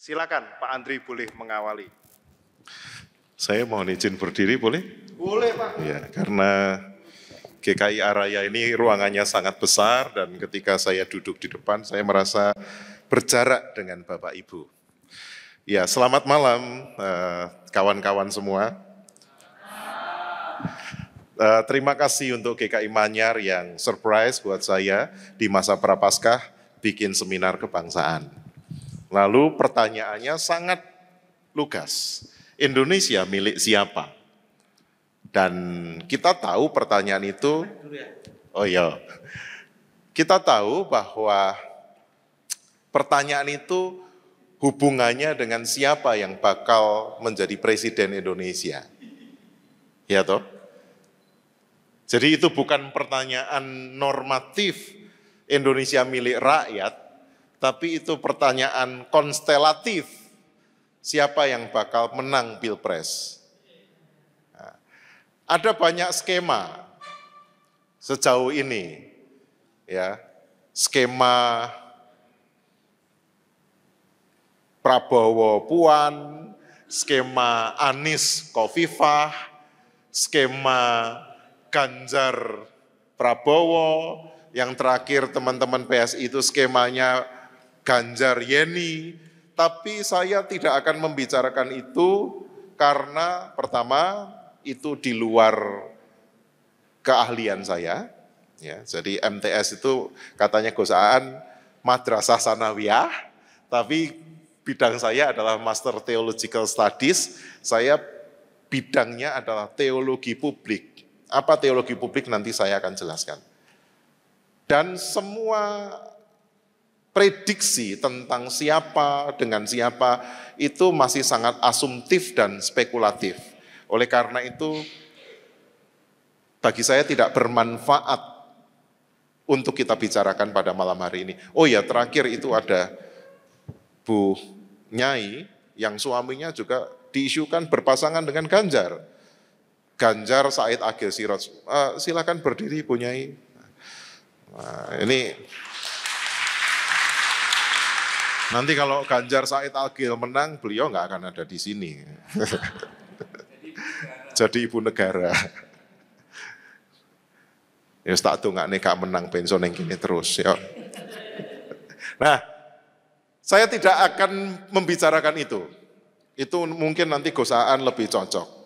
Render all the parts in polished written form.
Silakan Pak Andri boleh mengawali. Saya mohon izin berdiri boleh? Boleh Pak. Ya, karena GKI Araya ini ruangannya sangat besar dan ketika saya duduk di depan saya merasa berjarak dengan Bapak Ibu. Ya, selamat malam kawan-kawan semua. Terima kasih untuk GKI Manyar yang surprise buat saya di masa Prapaskah bikin seminar kebangsaan. Lalu pertanyaannya sangat lugas. Indonesia milik siapa? Dan kita tahu pertanyaan itu, kita tahu bahwa pertanyaan itu hubungannya dengan siapa yang bakal menjadi presiden Indonesia. Ya toh? Jadi itu bukan pertanyaan normatif Indonesia milik rakyat, tapi itu pertanyaan konstelatif. Siapa yang bakal menang Pilpres? Nah, ada banyak skema sejauh ini, ya, skema Prabowo Puan, skema Anies Khofifah, skema Ganjar Prabowo, yang terakhir teman-teman PSI itu skemanya Ganjar Yeni. Tapi saya tidak akan membicarakan itu karena pertama itu di luar keahlian saya. Ya, jadi MTS itu katanya gosaan Madrasah Sanawiyah, tapi bidang saya adalah Master Theological Studies. Saya bidangnya adalah teologi publik. Apa teologi publik nanti saya akan jelaskan. Dan semua prediksi tentang siapa dengan siapa itu masih sangat asumtif dan spekulatif. Oleh karena itu, bagi saya tidak bermanfaat untuk kita bicarakan pada malam hari ini. Oh ya, terakhir itu ada Bu Nyai yang suaminya juga diisukan berpasangan dengan Ganjar. Ganjar Said Agil Siroj. Silakan berdiri Bu Nyai. Nah, ini nanti kalau Ganjar Said Agil menang, beliau nggak akan ada di sini. Jadi ibu negara. Ya tak tuh nggak menang pensiun yang gini terus. Ya. Nah, saya tidak akan membicarakan itu. Itu mungkin nanti Gosaan lebih cocok.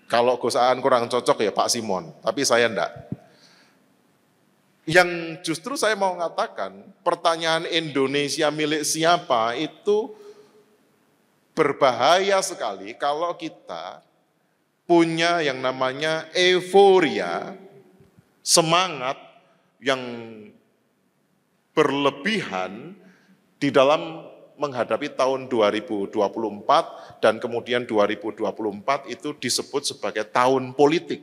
Kalau Gosaan kurang cocok ya Pak Simon, tapi saya enggak. Yang justru saya mau mengatakan, pertanyaan Indonesia milik siapa itu berbahaya sekali kalau kita punya yang namanya euforia, semangat yang berlebihan di dalam menghadapi tahun 2024 dan kemudian 2024 itu disebut sebagai tahun politik.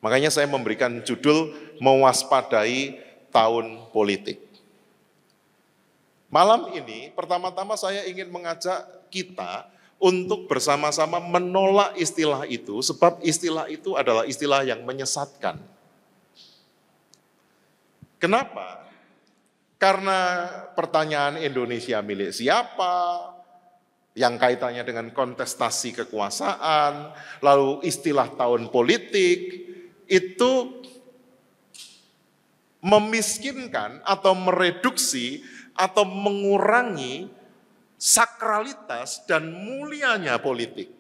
Makanya saya memberikan judul mewaspadai tahun politik. Malam ini pertama-tama saya ingin mengajak kita untuk bersama-sama menolak istilah itu, sebab istilah itu adalah istilah yang menyesatkan. Kenapa? Karena pertanyaan Indonesia milik siapa, yang kaitannya dengan kontestasi kekuasaan, lalu istilah tahun politik, itu memiskinkan atau mereduksi atau mengurangi sakralitas dan mulianya politik.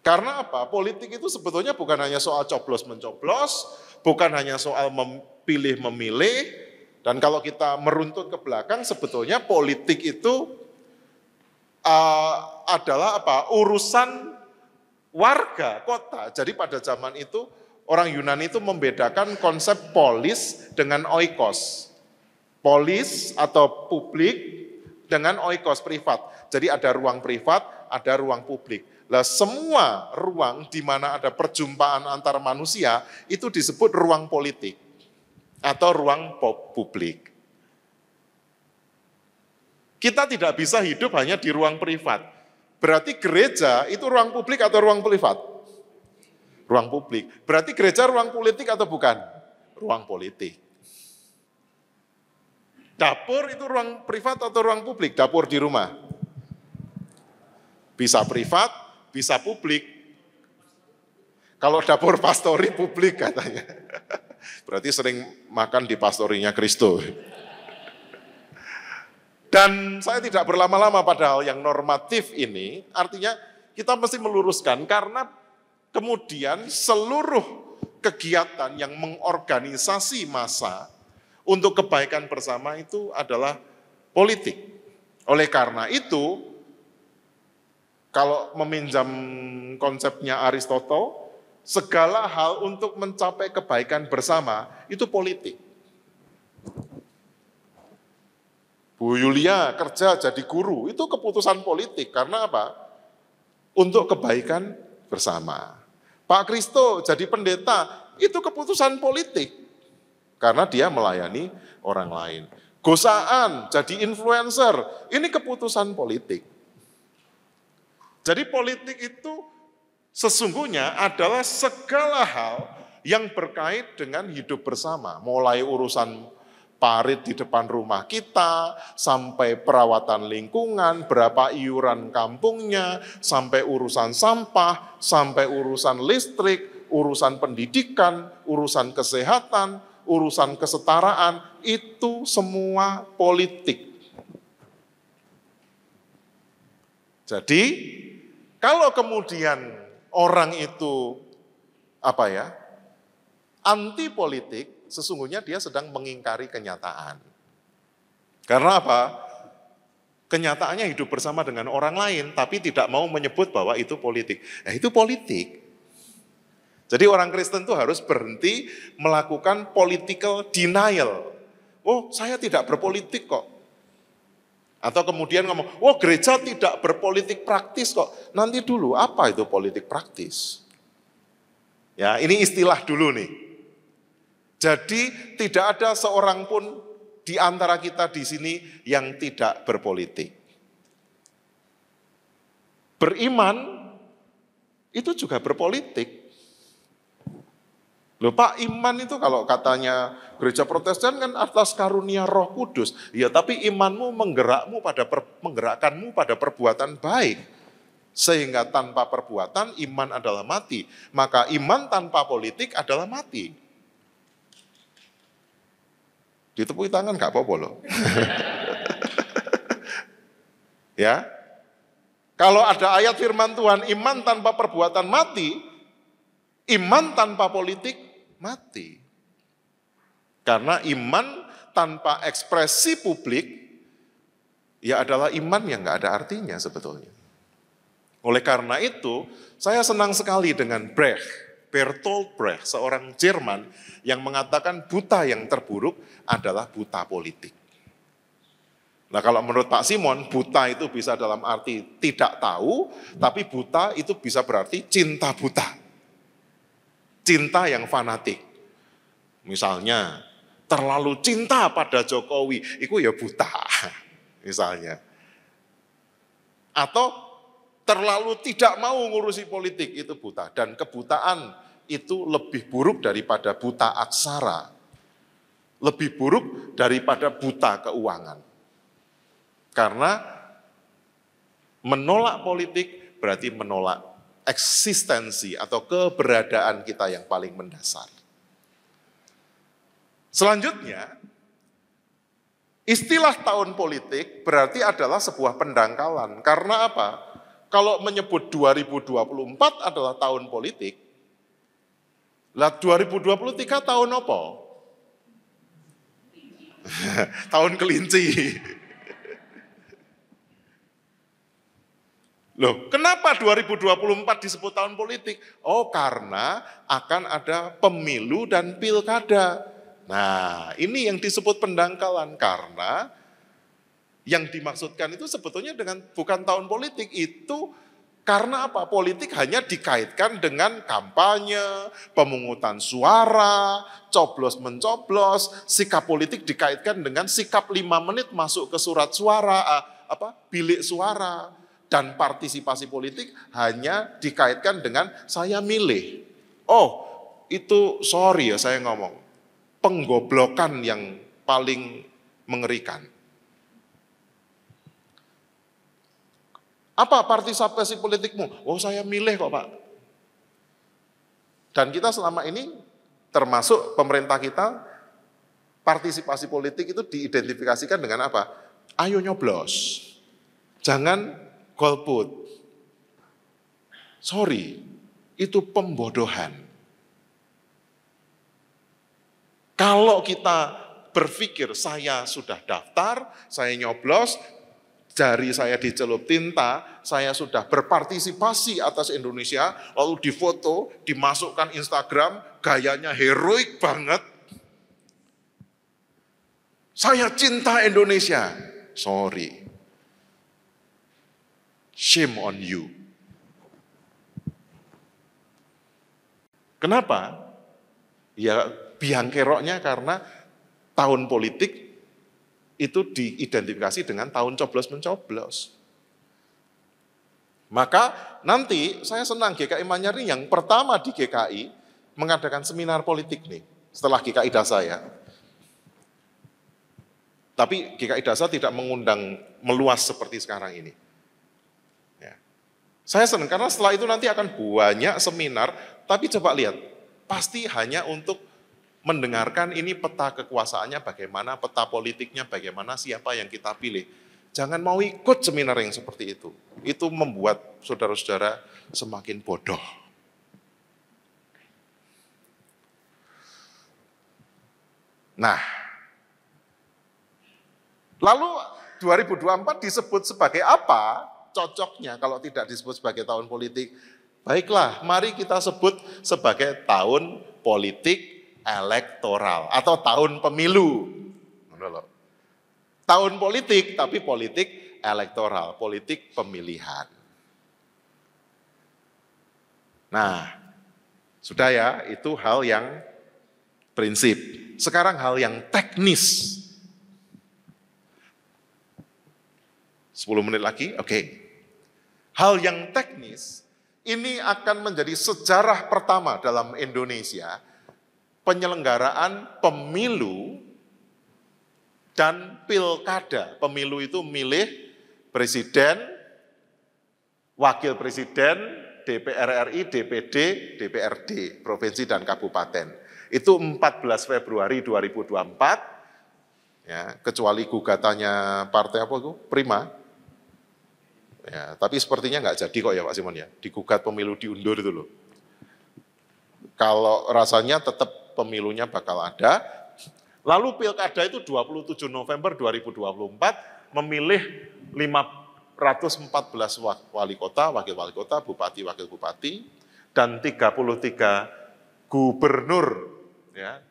Karena apa? Politik itu sebetulnya bukan hanya soal coblos-mencoblos, bukan hanya soal memilih-memilih, dan kalau kita meruntut ke belakang sebetulnya politik itu adalah apa? Urusan warga kota. Jadi pada zaman itu orang Yunani itu membedakan konsep polis dengan oikos. Polis atau publik dengan oikos privat. Jadi ada ruang privat, ada ruang publik. Lah semua ruang di mana ada perjumpaan antar manusia itu disebut ruang politik atau ruang publik. Kita tidak bisa hidup hanya di ruang privat. Berarti gereja itu ruang publik atau ruang privat? Ruang publik. Berarti gereja ruang politik atau bukan? Ruang politik. Dapur itu ruang privat atau ruang publik? Dapur di rumah. Bisa privat, bisa publik. Kalau dapur pastori publik katanya. Berarti sering makan di pastorinya Kristo. Dan saya tidak berlama-lama padahal yang normatif ini, artinya kita mesti meluruskan karena kemudian seluruh kegiatan yang mengorganisasi massa untuk kebaikan bersama itu adalah politik. Oleh karena itu, kalau meminjam konsepnya Aristotle, segala hal untuk mencapai kebaikan bersama itu politik. Bu Yulia kerja jadi guru, itu keputusan politik. Karena apa? Untuk kebaikan bersama. Pak Kristo jadi pendeta, itu keputusan politik. Karena dia melayani orang lain. Gosaan jadi influencer, ini keputusan politik. Jadi politik itu sesungguhnya adalah segala hal yang berkait dengan hidup bersama. Mulai urusan parit di depan rumah kita, sampai perawatan lingkungan, berapa iuran kampungnya, sampai urusan sampah, sampai urusan listrik, urusan pendidikan, urusan kesehatan, urusan kesetaraan, itu semua politik. Jadi, kalau kemudian orang itu anti politik, sesungguhnya dia sedang mengingkari kenyataan. Karena apa? Kenyataannya hidup bersama dengan orang lain, tapi tidak mau menyebut bahwa itu politik. Itu politik. Jadi orang Kristen itu harus berhenti melakukan political denial. Oh, saya tidak berpolitik kok. Atau kemudian ngomong, oh gereja tidak berpolitik praktis kok. Nanti dulu, apa itu politik praktis? Ya, ini istilah dulu nih. Jadi tidak ada seorang pun di antara kita di sini yang tidak berpolitik. Beriman itu juga berpolitik. Loh Pak, iman itu kalau katanya gereja Protestan kan atas karunia Roh Kudus. Ya, tapi imanmu menggerakkanmu pada perbuatan baik. Sehingga tanpa perbuatan iman adalah mati. Maka iman tanpa politik adalah mati. Ditepuk tangan gak apa-apa loh. Ya. Kalau ada ayat firman Tuhan, iman tanpa perbuatan mati, iman tanpa politik mati. Karena iman tanpa ekspresi publik, ya adalah iman yang gak ada artinya sebetulnya. Oleh karena itu, saya senang sekali dengan Bertolt Brecht, seorang Jerman yang mengatakan buta yang terburuk adalah buta politik. Nah kalau menurut Pak Simon, buta itu bisa dalam arti tidak tahu, tapi buta itu bisa berarti cinta buta. Cinta yang fanatik. Misalnya, terlalu cinta pada Jokowi, itu ya buta. Misalnya. Atau terlalu tidak mau ngurusi politik, itu buta. Dan kebutaan itu lebih buruk daripada buta aksara. Lebih buruk daripada buta keuangan. Karena menolak politik berarti menolak eksistensi atau keberadaan kita yang paling mendasar. Selanjutnya, istilah tahun politik berarti adalah sebuah pendangkalan. Karena apa? Kalau menyebut 2024 adalah tahun politik, lah 2023 tahun apa? Tahun kelinci. Loh, kenapa 2024 disebut tahun politik? Oh, karena akan ada pemilu dan pilkada. Nah, ini yang disebut pendangkalan, karena yang dimaksudkan itu sebetulnya dengan bukan tahun politik, itu karena apa? Politik hanya dikaitkan dengan kampanye, pemungutan suara, coblos-mencoblos, sikap politik dikaitkan dengan sikap 5 menit masuk ke surat suara, bilik suara. Dan partisipasi politik hanya dikaitkan dengan saya milih. Oh, itu sorry ya saya ngomong. Penggoblokan yang paling Mengerikan. Apa partisipasi politikmu? Oh, saya milih kok, Pak. Dan kita selama ini, termasuk pemerintah kita, partisipasi politik itu diidentifikasikan dengan apa? Ayo nyoblos. Jangan golput. Sorry, itu pembodohan. Kalau kita berpikir saya sudah daftar, saya nyoblos, jari saya dicelup tinta, saya sudah berpartisipasi atas Indonesia, lalu difoto, dimasukkan Instagram, gayanya heroik banget. Saya cinta Indonesia. Sorry. Shame on you. Kenapa? Ya biang keroknya karena tahun politik itu diidentifikasi dengan tahun coblos-mencoblos. Maka nanti saya senang GKI Manyar ini yang pertama di GKI mengadakan seminar politik nih setelah GKI Dasa ya. Tapi GKI Dasa tidak mengundang meluas seperti sekarang ini. Ya. Saya senang karena setelah itu nanti akan banyak seminar, tapi coba lihat, pasti hanya untuk mendengarkan ini peta kekuasaannya bagaimana, peta politiknya bagaimana, siapa yang kita pilih. Jangan mau ikut seminar yang seperti itu. Itu membuat saudara-saudara semakin bodoh. Nah, lalu 2024 disebut sebagai apa cocoknya kalau tidak disebut sebagai tahun politik? Baiklah, mari kita sebut sebagai tahun politik elektoral atau tahun pemilu. Tahun politik, tapi politik elektoral, politik pemilihan. Nah, sudah ya, itu hal yang prinsip. Sekarang hal yang teknis. 10 menit lagi, oke. Hal yang teknis, ini akan menjadi sejarah pertama dalam Indonesia, penyelenggaraan pemilu dan pilkada. Pemilu itu milih presiden, wakil presiden, DPR RI, DPD, DPRD, provinsi dan kabupaten. Itu 14 Februari 2024, ya, kecuali gugatannya partai apa itu? Prima. Ya, tapi sepertinya nggak jadi kok ya Pak Simon ya, digugat pemilu diundur itu loh. Kalau rasanya tetap pemilunya bakal ada. Lalu pilkada itu 27 November 2024 memilih 514 wali kota, wakil wali kota, bupati, wakil bupati, dan 33 gubernur. Ya.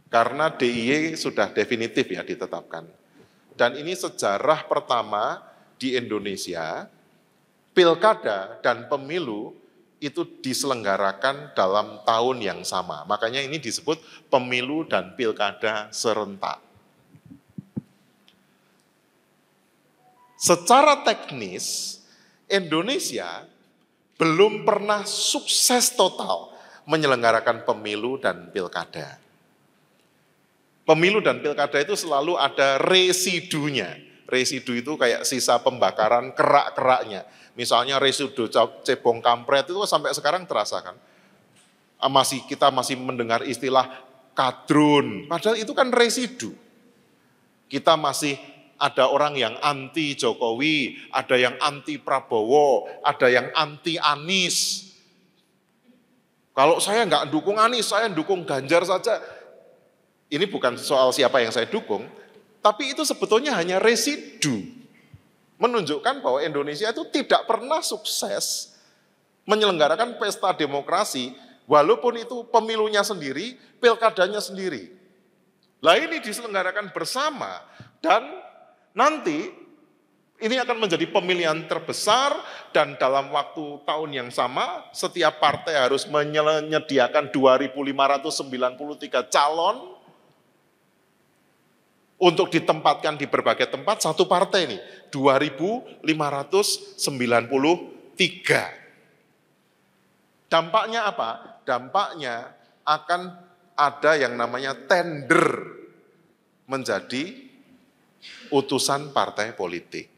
Karena DIY sudah definitif ya ditetapkan. Dan ini sejarah pertama di Indonesia, pilkada dan pemilu itu diselenggarakan dalam tahun yang sama. Makanya ini disebut pemilu dan pilkada serentak. Secara teknis, Indonesia belum pernah sukses total menyelenggarakan pemilu dan pilkada. Pemilu dan pilkada itu selalu ada residunya. Residu itu kayak sisa pembakaran kerak-keraknya. Misalnya residu cebong kampret itu sampai sekarang terasa kan. Kita masih mendengar istilah kadrun, padahal itu kan residu. Kita masih ada orang yang anti Jokowi, ada yang anti Prabowo, ada yang anti Anies. Kalau saya nggak dukung Anies, saya dukung Ganjar saja. Ini bukan soal siapa yang saya dukung, tapi itu sebetulnya hanya residu. Menunjukkan bahwa Indonesia itu tidak pernah sukses menyelenggarakan pesta demokrasi, walaupun itu pemilunya sendiri, pilkadanya sendiri. Lah ini diselenggarakan bersama, dan nanti ini akan menjadi pemilihan terbesar, dan dalam waktu tahun yang sama, setiap partai harus menyediakan 2.593 calon, untuk ditempatkan di berbagai tempat, satu partai ini 2.593. Dampaknya apa? Dampaknya akan ada yang namanya tender menjadi utusan partai politik.